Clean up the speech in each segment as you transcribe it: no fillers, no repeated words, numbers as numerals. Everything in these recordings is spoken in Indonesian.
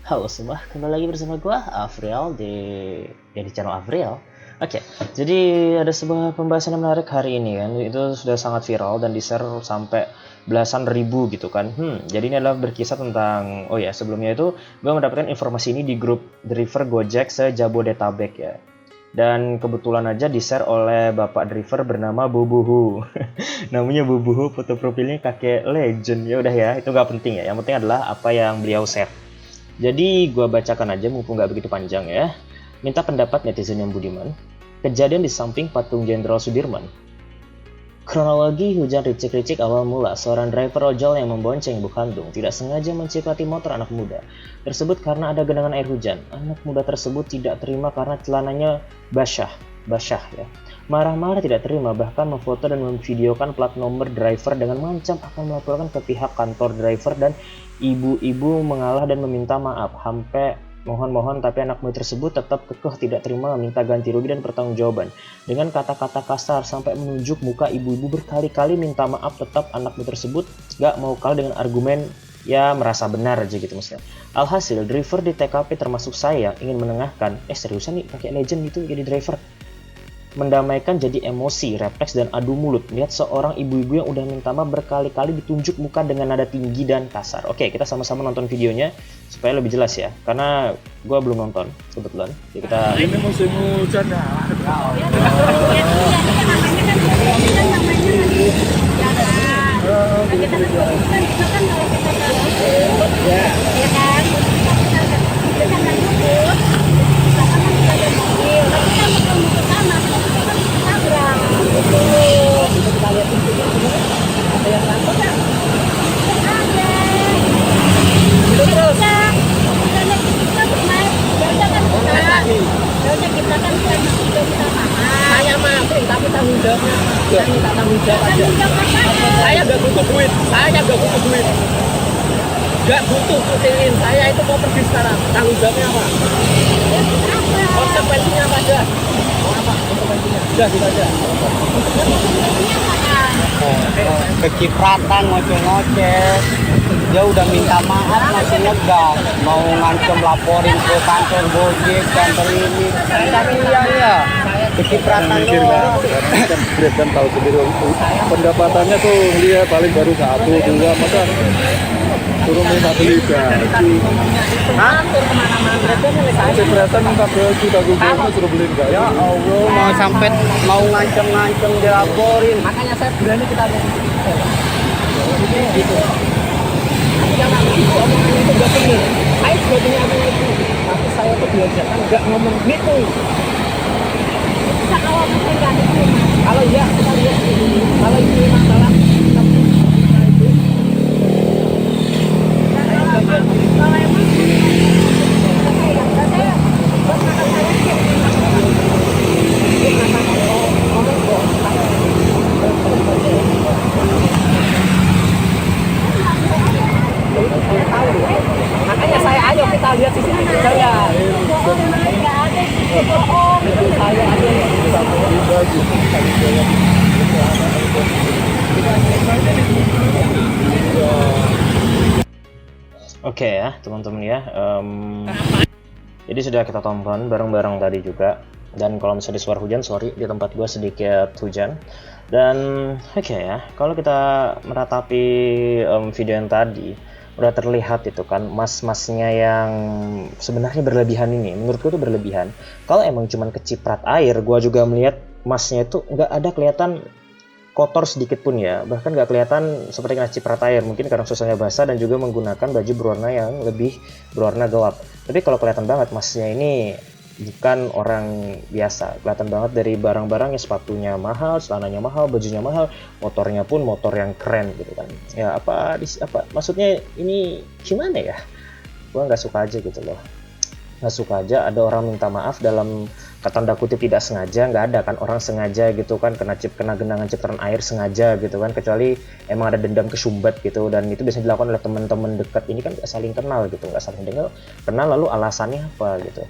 Halo semua, kembali lagi bersama gua Afriel di channel Afriel. Oke, jadi ada sebuah pembahasan yang menarik hari ini kan, itu sudah sangat viral dan di-share sampai belasan ribu gitu kan. Jadi ini adalah berkisah tentang, oh ya sebelumnya itu gua mendapatkan informasi ini di grup driver Gojek se-Jabodetabek ya. Dan kebetulan aja di-share oleh bapak driver bernama Bubuhu. Namanya Bubuhu, foto profilnya kakek legend. Ya udah ya, itu nggak penting ya. Yang penting adalah apa yang beliau share. Jadi gua bacakan aja mumpung nggak begitu panjang ya. Minta pendapat netizen yang budiman. Kejadian di samping patung Jenderal Sudirman. Kronologi hujan ricik-ricik awal mula, seorang driver ojol yang membonceng ibu kandung tidak sengaja mencipati motor anak muda tersebut karena ada genangan air hujan. Anak muda tersebut tidak terima karena celananya basah ya. Marah-marah tidak terima, bahkan memfoto dan memvideokan plat nomor driver dengan mengancam akan melaporkan ke pihak kantor driver, dan ibu-ibu mengalah dan meminta maaf. Sampai mohon-mohon, tapi anak muda tersebut tetap kekeh tidak terima, minta ganti rugi dan pertanggungjawaban. Dengan kata-kata kasar sampai menunjuk muka ibu-ibu berkali-kali minta maaf, tetap anak muda tersebut gak mau kalah dengan argumen ya merasa benar aja gitu maksudnya. Alhasil driver di TKP termasuk saya ingin menengahkan, seriusan nih pakai legend gitu jadi driver, mendamaikan jadi emosi, refleks, dan adu mulut lihat seorang ibu-ibu yang udah minta maaf berkali-kali ditunjuk muka dengan nada tinggi dan kasar. Oke, kita sama-sama nonton videonya supaya lebih jelas ya, karena gue belum nonton kebetulan. Jadi kita ini musim hujan ya. Saya maafin tapi tanggung jawabnya saya minta tanggung jawab aja. Saya gak butuh duit, gak butuh syutingin. Saya itu mau pergi sekarang, tanggung jawabnya apa? Konsekuensinya apa aja? Konsekuensinya udah gitu aja. Kecipratan ngoceh-ngoceh, dia udah minta maaf masih ngegas, mau ngancem laporin ke kantor Gojek, kantor ini. Tapi iya kecipratan doang. Kan tahu sendiri pendapatannya tuh dia paling baru 1-2, maka turun minta beli gaji. Kecipratan minta gaji, tanggung jawabnya suruh beli gaji. Ya Allah, mau sampai mau ngancem-ngancem dilaporin. Makanya saya berani kita gitu. Jangan omongan itu gak benar. Saya juga punya omongan itu, tapi saya tuh biasakan gak ngomong gitu. Kalau iya kita lihat dulu. Kalau ini masalah kita itu. Kalau emang makanya saya ayo kita lihat sisi saya. oke ya teman-teman ya. Jadi sudah kita tonton bareng-bareng tadi juga. Dan kalau misalnya suara hujan, sorry, di tempat gue sedikit hujan. Dan oke ya, kalau kita meratapi video yang tadi, udah terlihat itu kan mas-masnya yang sebenarnya berlebihan ini. Menurutku itu berlebihan. Kalau emang cuman keciprat air, gue juga melihat masnya itu nggak ada kelihatan kotor sedikit pun ya, bahkan nggak kelihatan seperti kena ciprat air, mungkin karena suasananya basah dan juga menggunakan baju berwarna yang lebih berwarna gelap. Tapi kalau kelihatan banget masnya ini bukan orang biasa, kelihatan banget dari barang-barangnya, sepatunya mahal, celananya mahal, bajunya mahal, motornya pun motor yang keren gitu kan. Ya apa maksudnya ini gimana ya, gua nggak suka aja gitu loh, nggak suka aja ada orang minta maaf dalam tanda kutip tidak sengaja. Nggak ada kan orang sengaja gitu kan kena genangan cipratan air sengaja gitu kan, kecuali emang ada dendam kesumbat gitu, dan itu biasanya dilakukan oleh teman-teman dekat. Ini kan nggak saling kenal gitu, nggak saling kenal lalu alasannya apa gitu.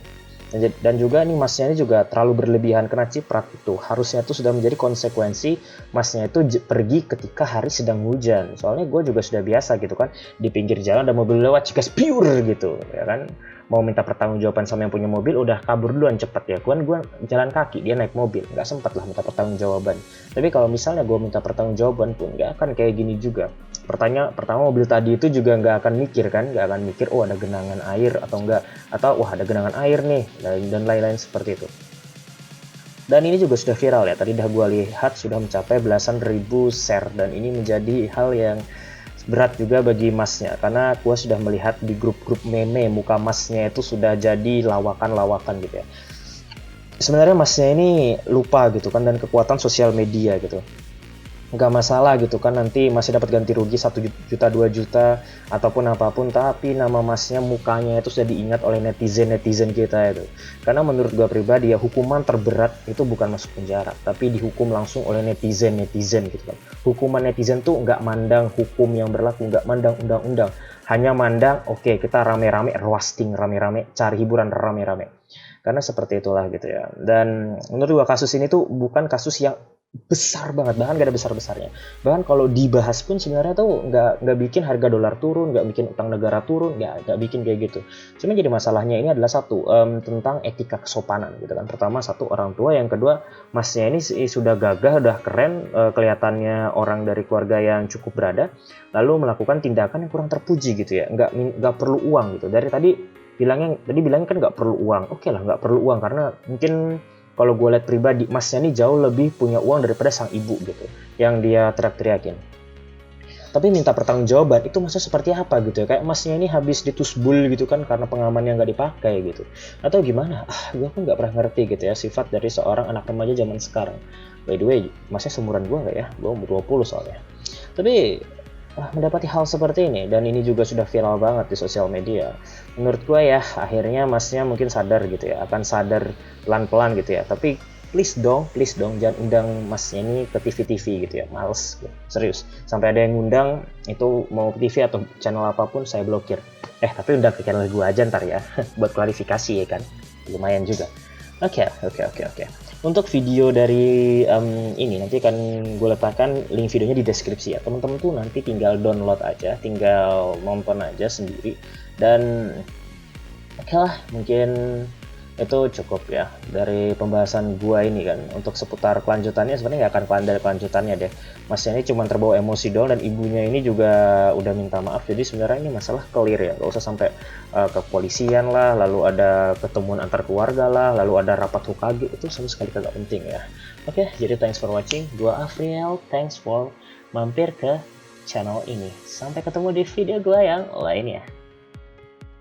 Dan juga nih masnya ini juga terlalu berlebihan kena ciprat itu. Harusnya itu sudah menjadi konsekuensi masnya itu pergi ketika hari sedang hujan. Soalnya gue juga sudah biasa gitu kan, di pinggir jalan ada mobil lewat cikas pure gitu ya kan, mau minta pertanggungjawaban sama yang punya mobil udah kabur duluan cepet ya kan, gue jalan kaki dia naik mobil, nggak sempet lah minta pertanggungjawaban. Tapi kalau misalnya gue minta pertanggungjawaban pun nggak akan kayak gini juga. Pertama mobil tadi itu juga nggak akan mikir kan, nggak akan mikir oh ada genangan air atau enggak, atau wah ada genangan air nih dan lain-lain seperti itu. Dan ini juga sudah viral ya, tadi dah gue lihat sudah mencapai belasan ribu share, dan ini menjadi hal yang berat juga bagi masnya, karena gue sudah melihat di grup-grup meme muka masnya itu sudah jadi lawakan-lawakan gitu ya. Sebenarnya masnya ini lupa gitu kan, dan kekuatan sosial media gitu. Nggak masalah gitu kan, nanti masih dapat ganti rugi 1 juta 2 juta ataupun apapun, tapi nama masnya, mukanya itu sudah diingat oleh netizen kita itu. Karena menurut gue pribadi ya, hukuman terberat itu bukan masuk penjara, tapi dihukum langsung oleh netizen gitu kan. Hukuman netizen tuh nggak mandang hukum yang berlaku, nggak mandang undang-undang, hanya mandang oke, kita rame-rame roasting, rame-rame cari hiburan, rame-rame. Karena seperti itulah gitu ya. Dan menurut gue kasus ini tuh bukan kasus yang besar banget, bahkan gak ada besar-besarnya. Bahkan kalau dibahas pun sebenarnya tuh nggak bikin harga dolar turun, nggak bikin utang negara turun, nggak bikin kayak gitu. Cuma jadi masalahnya ini adalah satu, tentang etika kesopanan gitu kan. Pertama, satu orang tua, yang kedua masnya ini sudah gagah, udah keren, kelihatannya orang dari keluarga yang cukup berada, lalu melakukan tindakan yang kurang terpuji gitu ya. Nggak perlu uang gitu. Dari tadi bilangnya kan nggak perlu uang. Oke lah, nggak perlu uang karena mungkin kalau gue lihat pribadi, masnya ini jauh lebih punya uang daripada sang ibu gitu, yang dia teriak-teriakin. Tapi minta pertanggungjawaban itu maksudnya seperti apa gitu ya? Kayak masnya ini habis ditusbul gitu kan karena pengaman yang nggak dipakai gitu, atau gimana? Gue pun nggak pernah ngerti gitu ya sifat dari seorang anak remaja zaman sekarang. By the way, masnya seumuran gue nggak ya? Gue umur 20 soalnya. Tapi mendapati hal seperti ini, dan ini juga sudah viral banget di sosial media. Menurut gue ya, akhirnya masnya mungkin sadar gitu ya, akan sadar pelan-pelan gitu ya. Tapi please dong jangan undang masnya ini ke TV gitu ya, males gitu. Serius, sampai ada yang ngundang itu mau ke TV atau channel apapun saya blokir. Tapi undang ke channel gue aja ntar ya buat klarifikasi ya kan, lumayan juga. Oke. Untuk video dari ini nanti akan gue letakkan link videonya di deskripsi ya. Teman-teman tuh nanti tinggal download aja, tinggal nonton aja sendiri. Dan oke lah, mungkin itu cukup ya dari pembahasan gua ini kan. Untuk seputar kelanjutannya sebenarnya nggak akan ada kelanjutannya deh. Masnya ini cuma terbawa emosi doang, dan ibunya ini juga udah minta maaf. Jadi sebenarnya ini masalah clear ya, nggak usah sampai ke kepolisian lah, lalu ada ketemuan antar keluarga lah, lalu ada rapat HKG, itu sama sekali kagak penting ya. Oke, jadi thanks for watching. Gua Afriel, thanks for mampir ke channel ini. Sampai ketemu di video gua yang lainnya.